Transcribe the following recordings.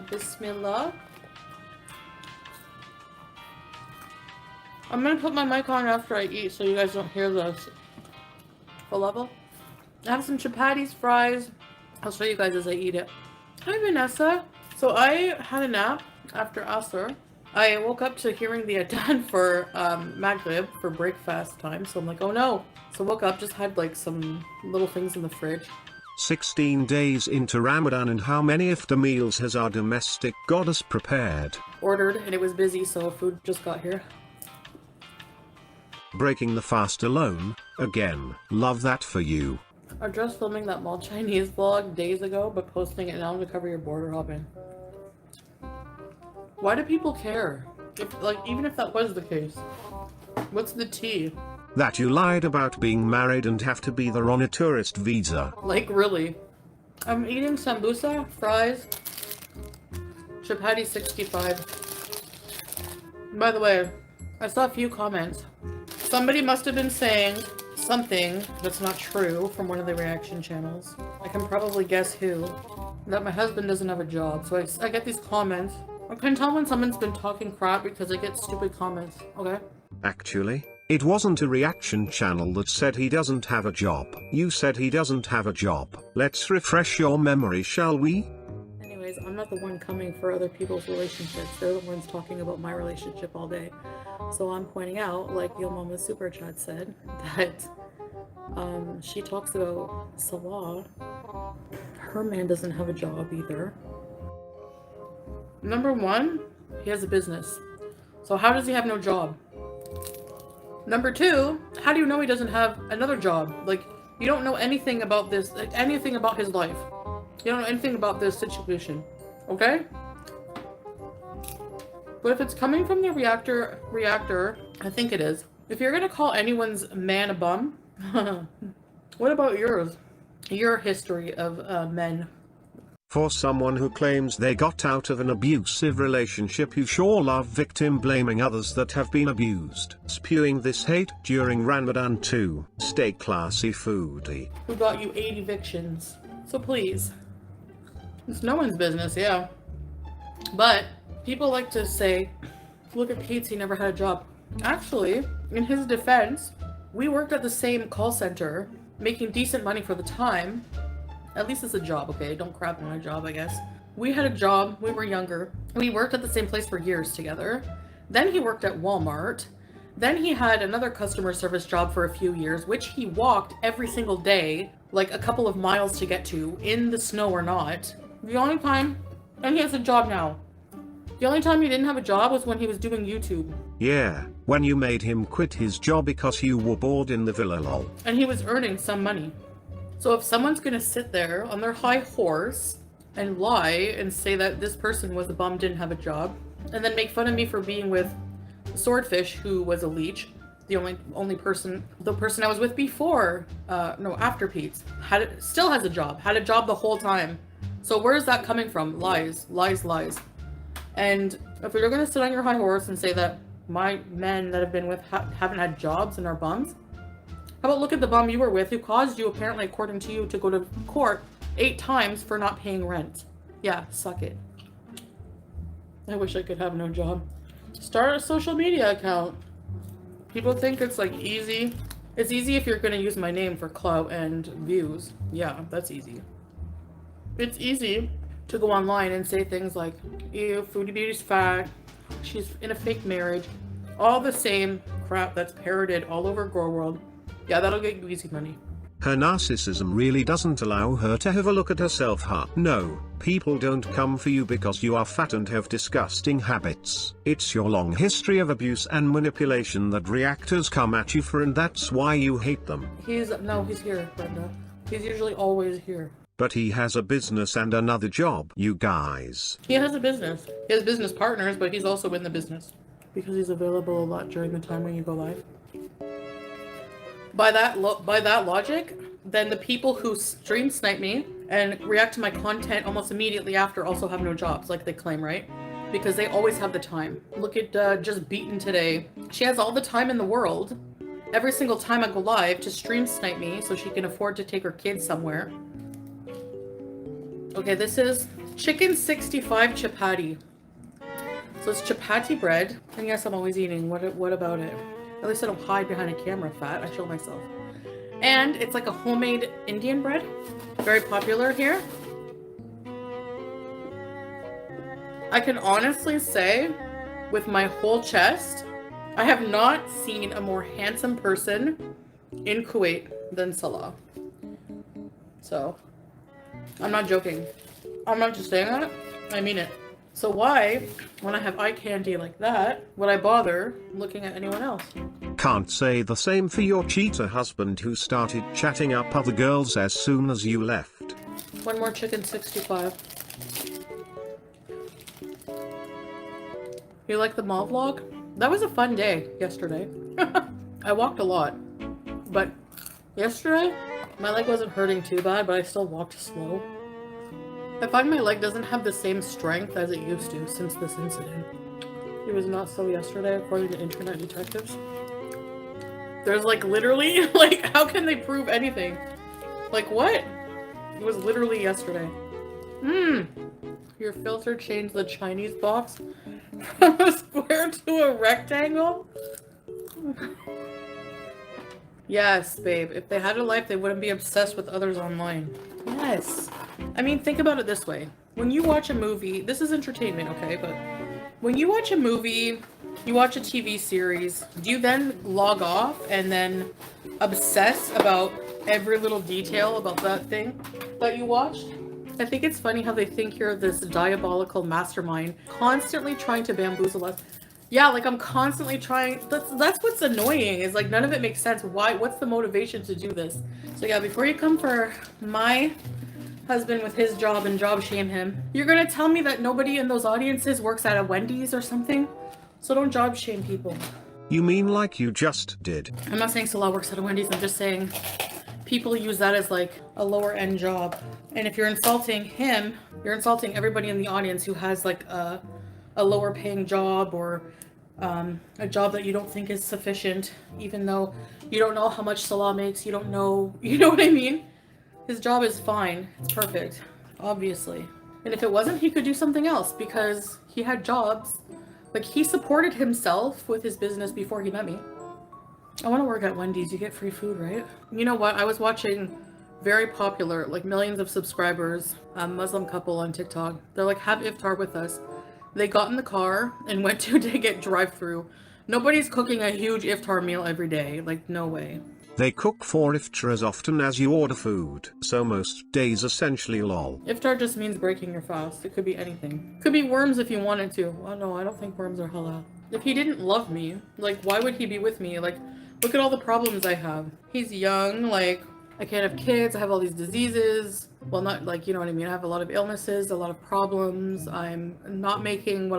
Bismillah. I'm gonna put my mic on after I eat so you guys don't hear this. Full level. I have some chapatis, fries. I'll show you guys as I eat it. Hi, Vanessa. So I had a nap after Asr. I woke up to hearing the adhan for Maghrib for breakfast time. So I'm like, oh no. So woke up, just had like some little things in the fridge. 16 days into Ramadan, and how many iftar meals has our domestic goddess prepared? Ordered and it was busy, so food just got here. Breaking the fast alone, again, love that for you. I was just filming that mall Chinese vlog days ago, but posting it now to cover your border hopping. Why do people care? If, like, even if that was the case. What's the tea? That you lied about being married and have to be there on a tourist visa. Like, really? I'm eating sambusa, fries, chapati 65. By the way, I saw a few comments. Somebody must have been saying something that's not true from one of the reaction channels. I can probably guess who. That my husband doesn't have a job. So I get these comments. I can tell when someone's been talking crap because I get stupid comments, okay? Actually, it wasn't a reaction channel that said he doesn't have a job. You said he doesn't have a job. Let's refresh your memory, shall we? Anyways, I'm not the one coming for other people's relationships. They're the ones talking about my relationship all day. So I'm pointing out, like Yo Mama Super Chat said, that she talks about Salah. Her man doesn't have a job either. Number one, he has a business. So how does he have no job? Number two, how do you know he doesn't have another job? Like, you don't know anything about this, like, anything about his life. You don't know anything about this situation, okay? But if it's coming from the reactor, I think it is. If you're gonna call anyone's man a bum, what about yours? Your history of men. For someone who claims they got out of an abusive relationship, you sure love victim blaming others that have been abused. Spewing this hate during Ramadan too. Stay classy, Foodie. Who got you 8 evictions? So please. It's no one's business, yeah. But people like to say, look at Pete, he never had a job. Actually, in his defense, we worked at the same call center, making decent money for the time. At least it's a job, okay? Don't crap on my job, I guess. We had a job, we were younger. We worked at the same place for years together. Then he worked at Walmart. Then he had another customer service job for a few years, which he walked every single day, like a couple of miles to get to, in the snow or not. The only time, and he has a job now. The only time he didn't have a job was when he was doing YouTube. Yeah, when you made him quit his job because you were bored in the villa, lol. And he was earning some money. So if someone's gonna sit there on their high horse and lie and say that this person was a bum, didn't have a job, and then make fun of me for being with Swordfish, who was a leech, the person I was with before, after Pete's, still has a job, had a job the whole time. So where is that coming from? Lies, lies, lies. And if you're gonna sit on your high horse and say that my men that I've been with haven't had jobs and are bums, how about look at the bum you were with who caused you, apparently according to you, to go to court 8 times for not paying rent. Yeah, suck it. I wish I could have no job. Start a social media account. People think it's like easy. It's easy if you're gonna use my name for clout and views. Yeah, that's easy. It's easy to go online and say things like, ew, Foodie Beauty's fat, she's in a fake marriage. All the same crap that's parroted all over Grow World. Yeah, that'll get you easy money. Her narcissism really doesn't allow her to have a look at herself, huh? No, people don't come for you because you are fat and have disgusting habits. It's your long history of abuse and manipulation that reactors come at you for, and that's why you hate them. He's here, Brenda. He's usually always here. But he has a business and another job, you guys. He has a business. He has business partners, but he's also in the business. Because he's available a lot during the time when you go live. By that logic, then the people who stream snipe me and react to my content almost immediately after also have no jobs, like they claim, right? Because they always have the time. Look at Just Beaten today. She has all the time in the world, every single time I go live, to stream snipe me so she can afford to take her kids somewhere. Okay, this is Chicken 65 chapati. So it's chapati bread. And yes, I'm always eating. What about it? At least I don't hide behind a camera fat. I show myself. And it's like a homemade Indian bread. Very popular here. I can honestly say, with my whole chest, I have not seen a more handsome person in Kuwait than Salah. So, I'm not joking. I'm not just saying that, I mean it. So why, when I have eye candy like that, would I bother looking at anyone else? Can't say the same for your cheater husband who started chatting up other girls as soon as you left. One more chicken 65. You like the mall vlog? That was a fun day yesterday. I walked a lot, but yesterday my leg wasn't hurting too bad, but I still walked slow. I find my leg doesn't have the same strength as it used to since this incident. It was not so yesterday, according to internet detectives. There's like literally, like, how can they prove anything? Like what? It was literally yesterday. Your filter changed the Chinese box from a square to a rectangle? Yes, babe. If they had a life, they wouldn't be obsessed with others online. Yes. I mean, think about it this way. When you watch a movie, this is entertainment, okay? But when you watch a movie, you watch a TV series, do you then log off and then obsess about every little detail about that thing that you watched? I think it's funny how they think you're this diabolical mastermind, constantly trying to bamboozle us. Yeah, like I'm constantly trying. That's what's annoying, is like none of it makes sense. Why? What's the motivation to do this? So yeah, before you come for my husband with his job and job shame him, you're gonna tell me that nobody in those audiences works at a Wendy's or something? So don't job shame people. You mean like you just did? I'm not saying Salah works at a Wendy's. I'm just saying people use that as like a lower end job. And if you're insulting him, you're insulting everybody in the audience who has like a lower paying job or a job that you don't think is sufficient, even though you don't know how much Salah makes. You don't know, you know what I mean? His job is fine. It's perfect, obviously. And if it wasn't, he could do something else because he had jobs. Like, he supported himself with his business before he met me. I want to work at Wendy's. You get free food, right? You know what? I was watching very popular, like millions of subscribers, Muslim couple on TikTok. They're like, have iftar with us. They got in the car and went to get drive-through. Nobody's cooking a huge iftar meal every day. Like, no way. They cook for iftar as often as you order food, so most days essentially lol. Iftar just means breaking your fast. It could be anything. Could be worms if you wanted to. Oh no, I don't think worms are halal. If he didn't love me, like, why would he be with me? Like, look at all the problems I have. He's young, like, I can't have kids, I have all these diseases. Well, not like, you know what I mean? I have a lot of illnesses, a lot of problems. I'm not making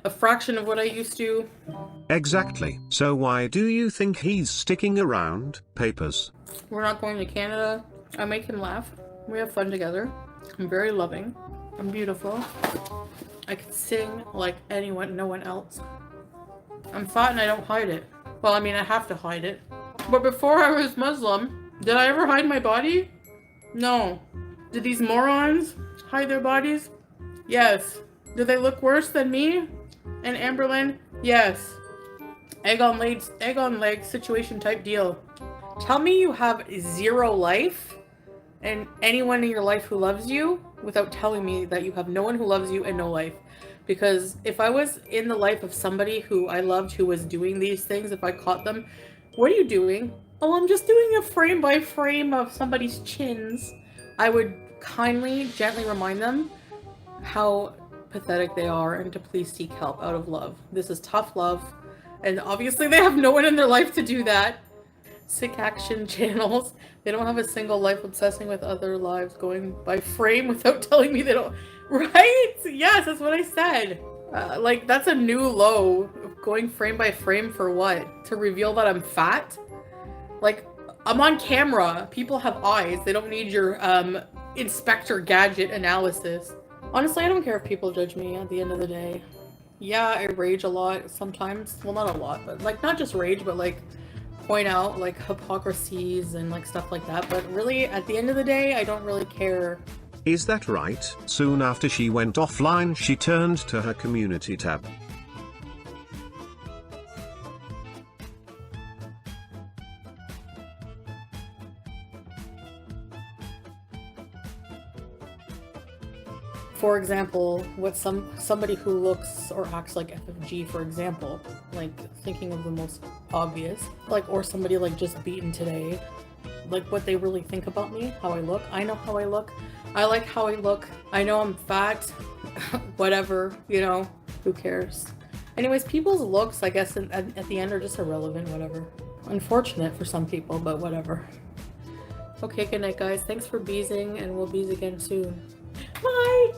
a fraction of what I used to. Exactly. So why do you think he's sticking around? Papers. We're not going to Canada. I make him laugh. We have fun together. I'm very loving. I'm beautiful. I can sing like anyone, no one else. I'm fat and I don't hide it. Well, I mean, I have to hide it. But before I was Muslim, did I ever hide my body? No. Did these morons hide their bodies? Yes. Do they look worse than me and Amberlyn? Yes. Egg on leg situation type deal. Tell me you have zero life and anyone in your life who loves you without telling me that you have no one who loves you and no life. Because if I was in the life of somebody who I loved who was doing these things, if I caught them, what are you doing? Oh, I'm just doing a frame by frame of somebody's chins. I would kindly, gently remind them how pathetic they are and to please seek help out of love. This is tough love. And obviously they have no one in their life to do that. Sick action channels. They don't have a single life obsessing with other lives going by frame without telling me they don't. Right? Yes, that's what I said. Like, that's a new low. Going frame by frame for what? To reveal that I'm fat? Like, I'm on camera. People have eyes. They don't need your Inspector Gadget analysis. Honestly, I don't care if people judge me at the end of the day. Yeah, I rage a lot sometimes. Well, not a lot, but like, not just rage, but like point out like hypocrisies and like stuff like that. But really, at the end of the day, I don't really care Is that right? Soon after she went offline, she turned to her community tab. For example, what somebody who looks or acts like FFG, for example, like thinking of the most obvious, like, or somebody like just beaten today, like what they really think about me, how I look. I know how I look. I like how I look. I know I'm fat, whatever, you know, who cares? Anyways, people's looks, I guess, at the end are just irrelevant, whatever. Unfortunate for some people, but whatever. Okay, good night, guys. Thanks for beezing, and we'll beez again soon. Bye!